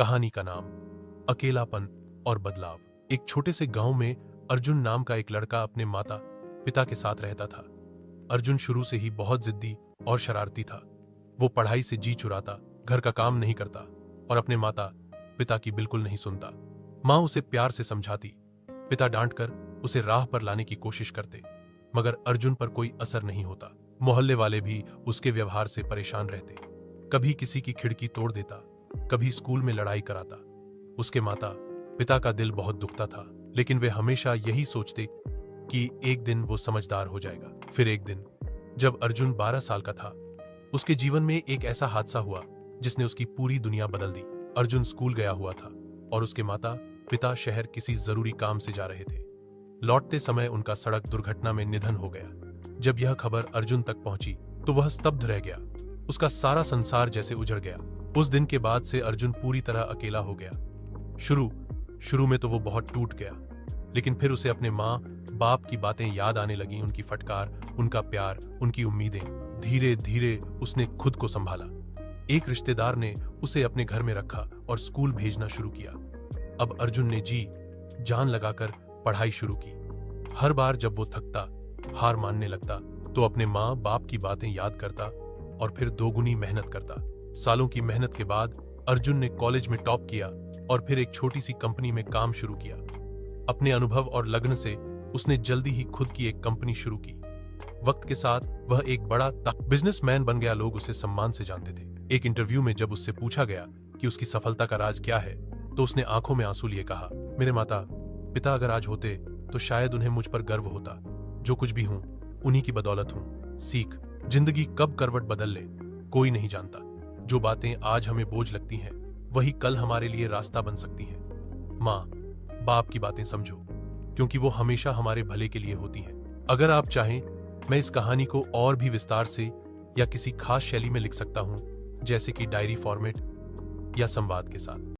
कहानी का नाम अकेलापन और बदलाव। एक छोटे से गांव में अर्जुन नाम का एक लड़का अपने माता पिता के साथ रहता था। अर्जुन शुरू से ही बहुत जिद्दी और शरारती था। वो पढ़ाई से जी चुराता, घर का काम नहीं करता और अपने माता पिता की बिल्कुल नहीं सुनता। माँ उसे प्यार से समझाती, पिता डांटकर उसे राह पर लाने की कोशिश करते, मगर अर्जुन पर कोई असर नहीं होता। मोहल्ले वाले भी उसके व्यवहार से परेशान रहते। कभी किसी की खिड़की तोड़ देता, कभी स्कूल में लड़ाई कराता। उसके माता पिता का दिल बहुत दुखता था, लेकिन वे हमेशा यही सोचते कि एक दिन वो समझदार हो जाएगा। फिर एक दिन जब अर्जुन 12 साल का था, उसके जीवन में एक ऐसा हादसा हुआ जिसने उसकी पूरी दुनिया बदल दी। अर्जुन स्कूल गया हुआ था और उसके माता पिता शहर किसी जरूरी काम से जा रहे थे। लौटते समय उनका सड़क दुर्घटना में निधन हो गया। जब यह खबर अर्जुन तक पहुंची तो वह स्तब्ध रह गया। उसका सारा संसार जैसे उजड़ गया। उस दिन के बाद से अर्जुन पूरी तरह अकेला हो गया। शुरू में तो वो बहुत टूट गया, लेकिन फिर उसे अपने माँ बाप की बातें याद आने लगी, उनकी फटकार, उनका प्यार, उनकी उम्मीदें। धीरे धीरे उसने खुद को संभाला। एक रिश्तेदार ने उसे अपने घर में रखा और स्कूल भेजना शुरू किया। अब अर्जुन ने जी जान लगाकर पढ़ाई शुरू की। हर बार जब वो थकता, हार मानने लगता, तो अपने माँ बाप की बातें याद करता और फिर दोगुनी मेहनत करता। सालों की मेहनत के बाद अर्जुन ने कॉलेज में टॉप किया और फिर एक छोटी सी कंपनी में काम शुरू किया। अपने अनुभव और लगन से उसने जल्दी ही खुद की एक कंपनी शुरू की। वक्त के साथ वह एक बड़ा बिजनेसमैन बन गया। लोग उसे सम्मान से जानते थे। एक इंटरव्यू में जब उससे पूछा गया कि उसकी सफलता का राज क्या है, तो उसने आंखों में आंसू लिए कहा, मेरे माता पिता अगर आज होते तो शायद उन्हें मुझ पर गर्व होता। जो कुछ भी हूं उन्हीं की बदौलत हूं। सीख, जिंदगी कब करवट बदल ले कोई नहीं जानता। जो बातें आज हमें बोझ लगती हैं वही कल हमारे लिए रास्ता बन सकती हैं। माँ बाप की बातें समझो, क्योंकि वो हमेशा हमारे भले के लिए होती हैं। अगर आप चाहें, मैं इस कहानी को और भी विस्तार से या किसी खास शैली में लिख सकता हूं, जैसे कि डायरी फॉर्मेट या संवाद के साथ।